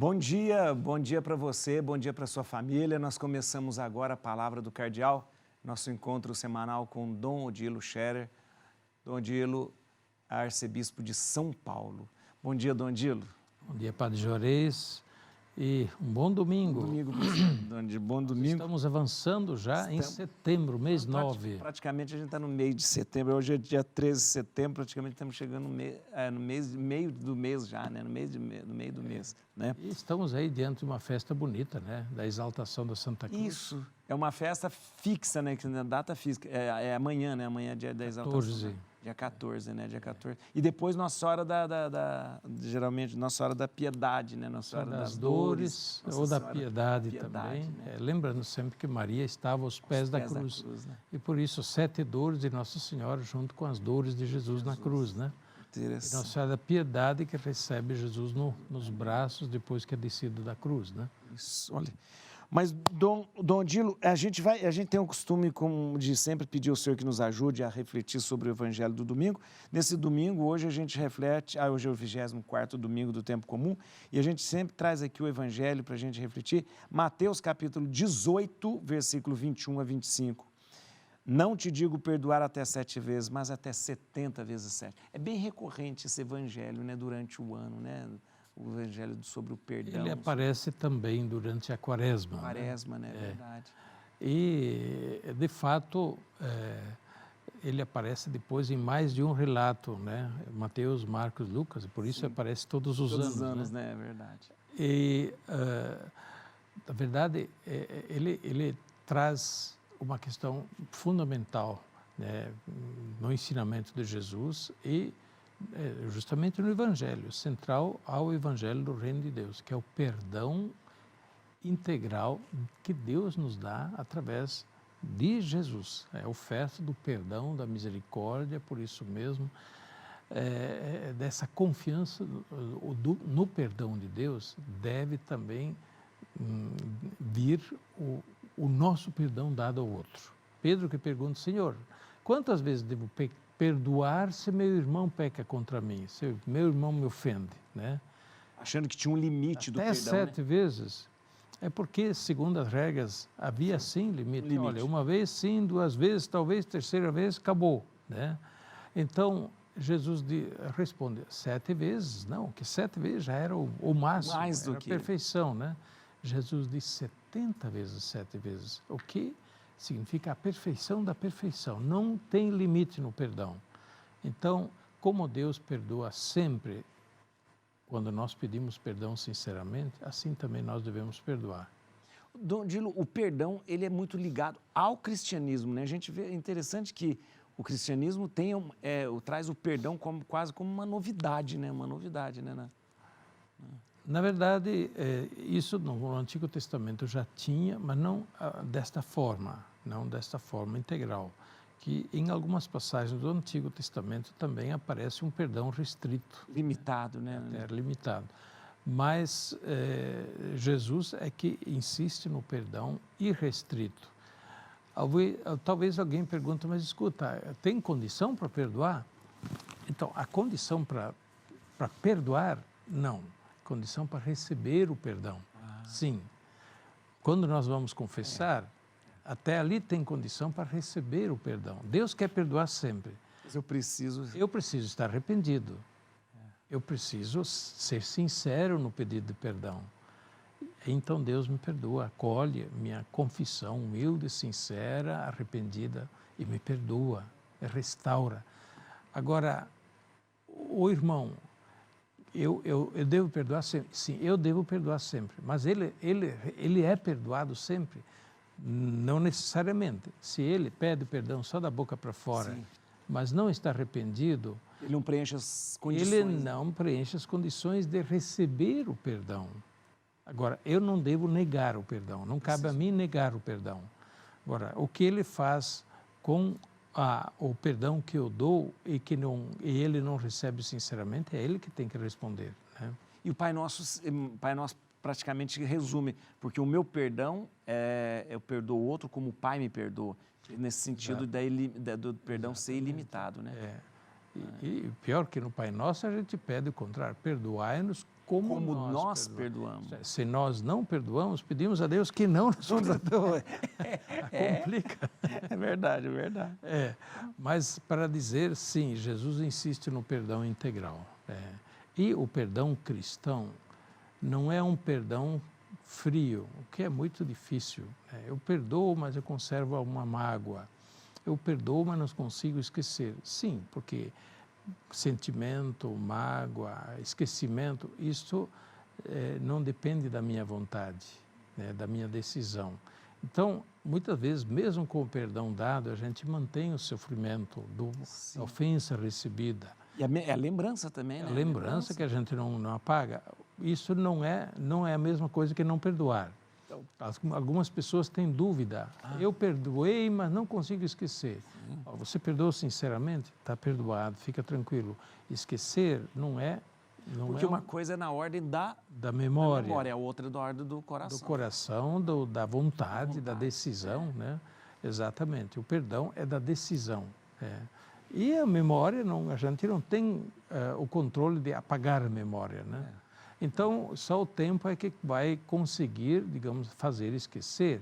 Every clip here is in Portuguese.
Bom dia para você, bom dia para sua família. Nós começamos agora a Palavra do Cardeal, nosso encontro semanal com Dom Odilo Scherer. Dom Odilo, arcebispo de São Paulo. Bom dia, Dom Odilo. Bom dia, Padre Juarez, e um bom domingo. Bom domingo. Estamos avançando já em setembro, mês 9. Praticamente a gente está no meio de setembro, hoje é dia 13 de setembro, praticamente estamos chegando no meio do mês já, né? No meio do mês, né? E estamos aí diante de uma festa bonita, né? Da exaltação da Santa Cruz. Isso, é uma festa fixa, né? Que na data física, é amanhã, né? Amanhã é dia da exaltação. 14. Dia 14, né? Dia 14. E depois Nossa Senhora geralmente, Nossa Senhora da Piedade, né? Nossa Senhora das Dores, ou da Piedade também. Né? Lembrando sempre que Maria estava aos pés da cruz. Né? E por isso, 7 dores de Nossa Senhora junto com as dores de Jesus na cruz, né? Interessante. E Nossa Senhora da Piedade que recebe Jesus nos braços depois que é descido da cruz, né? Isso, olha. Mas, Dom Odilo, a gente tem o costume de sempre pedir ao Senhor que nos ajude a refletir sobre o Evangelho do domingo. Nesse domingo, hoje a gente reflete, hoje é o 24º domingo do tempo comum, e a gente sempre traz aqui o Evangelho para a gente refletir. Mateus capítulo 18, versículo 21 a 25. Não te digo perdoar até 7 vezes, mas até 70 vezes 7. É bem recorrente esse Evangelho, né, durante o ano, né? O Evangelho sobre o perdão. Ele aparece também durante a Quaresma. Quaresma, né? É verdade. E, de fato, ele aparece depois em mais de um relato, né? Mateus, Marcos, Lucas, e por isso Sim. aparece todos os anos. Todos os anos, né? É verdade. E, na verdade, ele traz uma questão fundamental, né, no ensinamento de Jesus e justamente no Evangelho, central ao Evangelho do Reino de Deus, que é o perdão integral que Deus nos dá através de Jesus. É a oferta do perdão, da misericórdia, por isso mesmo, dessa confiança no perdão de Deus, deve também vir o nosso perdão dado ao outro. Pedro que pergunta, Senhor, quantas vezes devo perdoar se meu irmão peca contra mim, se meu irmão me ofende, né? Achando que tinha um limite do perdão, Até 7 vezes. É porque, segundo as regras, havia sim limite. Olha, uma vez sim, 2 vezes, talvez 3ª vez, acabou, né? Então, Jesus responde, 7 vezes, não, que 7 vezes já era o máximo, era a perfeição, né? Jesus diz 70 vezes 7 vezes, o que significa a perfeição da perfeição, não tem limite no perdão. Então, como Deus perdoa sempre, quando nós pedimos perdão sinceramente, assim também nós devemos perdoar. Dom Odilo, o perdão, ele é muito ligado ao cristianismo, né? A gente vê, é interessante que o cristianismo traz o perdão quase como uma novidade, né? Uma novidade, né? Na verdade, isso no Antigo Testamento já tinha, mas não desta forma integral, que em algumas passagens do Antigo Testamento também aparece um perdão restrito. Limitado, né? Até limitado. Mas Jesus é que insiste no perdão irrestrito. Talvez alguém pergunte, mas escuta, tem condição para perdoar? Então, a condição para perdoar, não. Condição para receber o perdão. Sim. Quando nós vamos confessar, até ali tem condição para receber o perdão. Deus quer perdoar sempre. Mas eu preciso estar arrependido. Eu preciso ser sincero no pedido de perdão. Então Deus me perdoa, acolhe minha confissão humilde, sincera, arrependida e me perdoa, restaura. Agora, o irmão, eu devo perdoar sempre? Sim, eu devo perdoar sempre, mas ele é perdoado sempre? Não necessariamente. Se ele pede perdão só da boca para fora, Sim. mas não está arrependido, ele não preenche as condições. Ele não preenche as condições de receber o perdão. Agora, eu não devo negar o perdão, não cabe a mim negar o perdão. Agora, o que ele faz com o perdão que eu dou e ele não recebe sinceramente, é ele que tem que responder, né? E o Pai Nosso praticamente resume, porque o meu perdão, eu perdoo o outro como o Pai me perdoa, nesse sentido do perdão ser ilimitado, né? E pior que no Pai Nosso a gente pede o contrário, perdoai-nos como nós perdoamos. perdoamos. Se nós não perdoamos, pedimos a Deus que não nos perdoe. Complica. É verdade, é verdade. Mas para dizer, sim, Jesus insiste no perdão integral. E o perdão cristão não é um perdão frio, o que é muito difícil. Eu perdoo, mas eu conservo uma mágoa. Eu perdoo, mas não consigo esquecer. Sim, porque sentimento, mágoa, esquecimento, isso não depende da minha vontade, da minha decisão. Então, muitas vezes, mesmo com o perdão dado, a gente mantém o sofrimento da ofensa recebida. E a lembrança também, né? A lembrança que a gente não apaga. Isso não é a mesma coisa que não perdoar. Algumas pessoas têm dúvida. Eu perdoei, mas não consigo esquecer. Você perdoou sinceramente? Está perdoado, fica tranquilo. Esquecer não é... Porque uma coisa é na ordem da memória, a outra é da ordem do coração. Do coração, da vontade, da decisão, né? Exatamente. O perdão é da decisão. E a memória, a gente não tem o controle de apagar a memória, né? Então, só o tempo é que vai conseguir, digamos, fazer esquecer.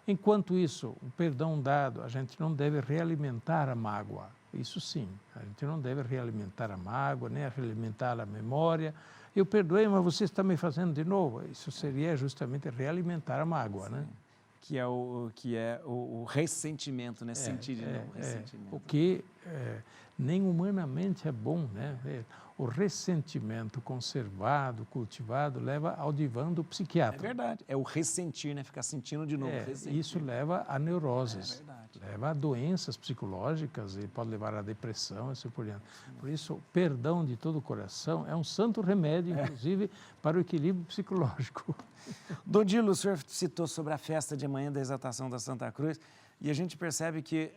Enquanto isso, o perdão dado, a gente não deve realimentar a mágoa. Isso sim, a gente não deve realimentar a mágoa, nem realimentar a memória. Eu perdoei, mas você está me fazendo de novo. Isso seria justamente realimentar a mágoa, né? Que é o ressentimento, né? Sentir de novo, ressentimento. O que nem humanamente é bom, né? O ressentimento conservado, cultivado, leva ao divã do psiquiatra. É verdade, é o ressentir, né? Ficar sentindo de novo. Isso leva a neuroses, verdade. leva a doenças psicológicas e pode levar à depressão e assim por diante. Por isso, o perdão de todo o coração é um santo remédio, inclusive, para o equilíbrio psicológico. Dom Dilo, o senhor citou sobre a festa de amanhã da exaltação da Santa Cruz e a gente percebe que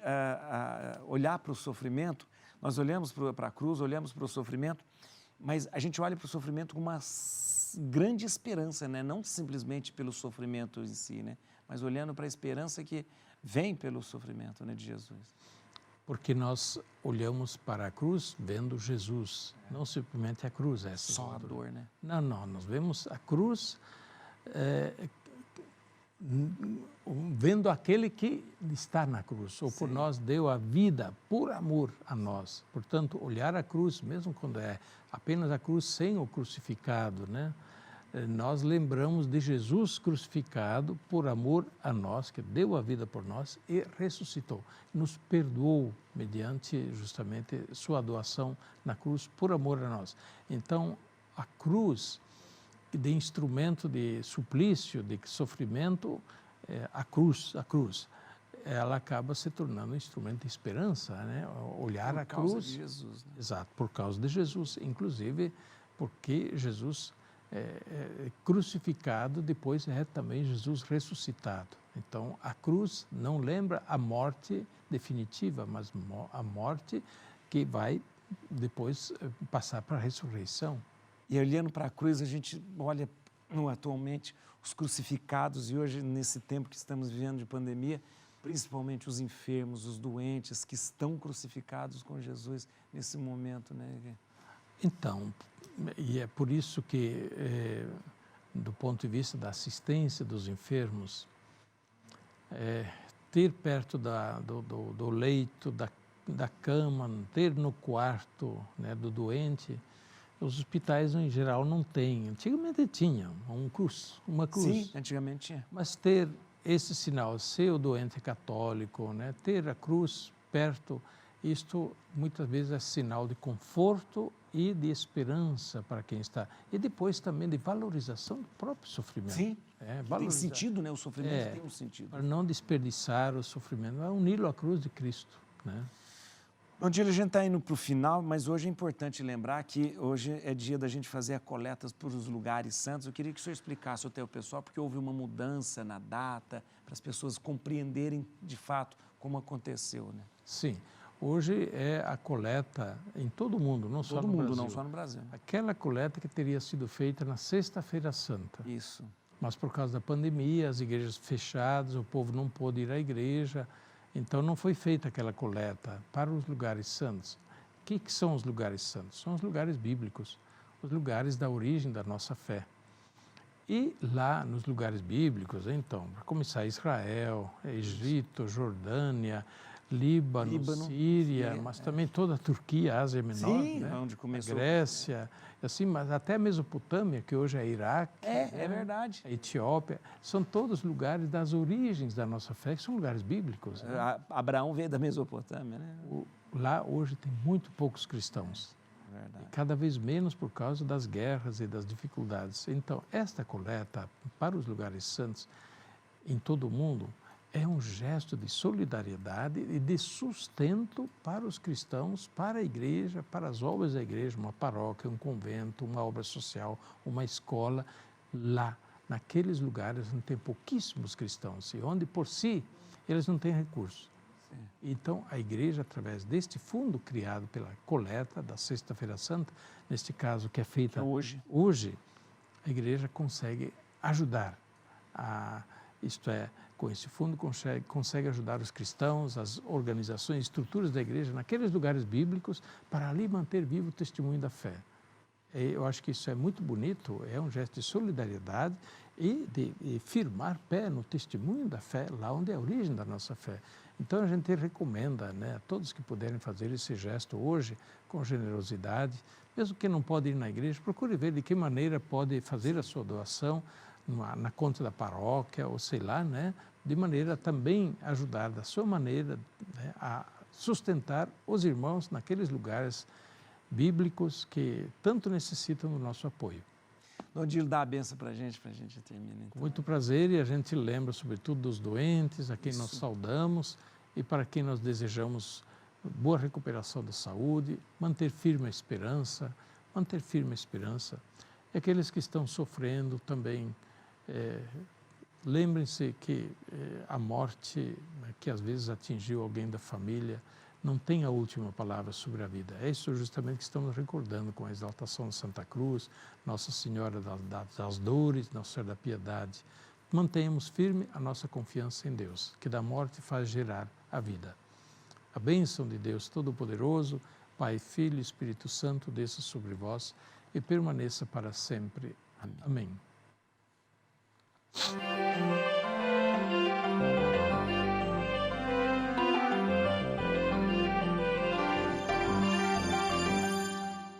olhar para o sofrimento, nós olhamos para a cruz, olhamos para o sofrimento, mas a gente olha para o sofrimento com uma grande esperança, né? Não simplesmente pelo sofrimento em si, né? Mas olhando para a esperança que vem pelo sofrimento, né, de Jesus. Porque nós olhamos para a cruz vendo Jesus, não simplesmente a cruz. Só a dor, né? Não, nós vemos a cruz vendo aquele que está na cruz, ou por nós deu a vida por amor a nós. Portanto, olhar a cruz, mesmo quando é apenas a cruz sem o crucificado, né? Nós lembramos de Jesus crucificado por amor a nós, que deu a vida por nós e ressuscitou, nos perdoou mediante justamente sua doação na cruz por amor a nós. Então, a cruz de instrumento de suplício, de sofrimento, a cruz, ela acaba se tornando um instrumento de esperança, né? Olhar a cruz... Por causa de Jesus. Né? Exato, por causa de Jesus, inclusive porque Jesus crucificado, depois é também Jesus ressuscitado. Então, a cruz não lembra a morte definitiva, mas a morte que vai depois passar para a ressurreição. E olhando para a cruz, a gente olha atualmente os crucificados e hoje, nesse tempo que estamos vivendo de pandemia, principalmente os enfermos, os doentes que estão crucificados com Jesus nesse momento, né? Então, e é por isso que, do ponto de vista da assistência dos enfermos, ter perto do leito, da cama, ter no quarto, né, do doente, os hospitais em geral não têm. Antigamente tinham uma cruz. Sim, antigamente tinha. Mas ter esse sinal, ser o doente católico, né, ter a cruz perto, isto muitas vezes é sinal de conforto e de esperança para quem está. E depois também de valorização do próprio sofrimento. Sim, tem sentido, né? O sofrimento tem um sentido. Para não desperdiçar o sofrimento, é uni-lo à cruz de Cristo, né? Bom dia, a gente está indo para o final, mas hoje é importante lembrar que hoje é dia da gente fazer a coleta para os lugares santos. Eu queria que o senhor explicasse até o pessoal, porque houve uma mudança na data, para as pessoas compreenderem de fato como aconteceu, né? Sim. Hoje é a coleta em todo o mundo, não só no Brasil. Não só no Brasil. Aquela coleta que teria sido feita na Sexta-feira Santa. Isso. Mas por causa da pandemia, as igrejas fechadas, o povo não pôde ir à igreja, então não foi feita aquela coleta para os lugares santos. O que são os lugares santos? São os lugares bíblicos, os lugares da origem da nossa fé. E lá nos lugares bíblicos, então, para começar, Israel, Egito, Jordânia, Líbano, Síria, mas também toda a Turquia, Ásia Menor, Sim, né? onde começou. A Grécia, assim, mas até a Mesopotâmia, que hoje é Iraque, É verdade. a Etiópia, são todos lugares das origens da nossa fé, que são lugares bíblicos. Né? Abraão veio da Mesopotâmia, né? Lá hoje tem muito poucos cristãos. Verdade. E cada vez menos por causa das guerras e das dificuldades. Então, esta coleta para os lugares santos em todo o mundo é um gesto de solidariedade e de sustento para os cristãos, para a igreja, para as obras da igreja, uma paróquia, um convento, uma obra social, uma escola, lá, naqueles lugares onde tem pouquíssimos cristãos e onde, por si, eles não têm recursos. Então, a igreja, através deste fundo criado pela coleta da Sexta-feira Santa, neste caso que é feita hoje, a igreja consegue ajudar, isto é, com esse fundo consegue ajudar os cristãos, as organizações, estruturas da igreja, naqueles lugares bíblicos, para ali manter vivo o testemunho da fé. Eu acho que isso é muito bonito, é um gesto de solidariedade e de firmar pé no testemunho da fé, lá onde é a origem da nossa fé. Então a gente recomenda, né, a todos que puderem fazer esse gesto hoje, com generosidade, mesmo que não pode ir na igreja, procure ver de que maneira pode fazer a sua doação na conta da paróquia, ou sei lá, né, de maneira a também ajudar da sua maneira, né, a sustentar os irmãos naqueles lugares bíblicos que tanto necessitam do nosso apoio. Dom Odilo, dá a benção para a gente terminar. Então. Muito prazer, e a gente lembra sobretudo dos doentes, a quem nós saudamos e para quem nós desejamos boa recuperação da saúde, manter firme a esperança. E aqueles que estão sofrendo também, lembrem-se que a morte, né, que às vezes atingiu alguém da família, não tem a última palavra sobre a vida. É isso justamente que estamos recordando com a exaltação de Santa Cruz, Nossa Senhora das Dores, Nossa Senhora da Piedade. Mantenhamos firme a nossa confiança em Deus, que da morte faz gerar a vida. A bênção de Deus Todo-Poderoso, Pai, Filho e Espírito Santo, desça sobre vós e permaneça para sempre. Amém.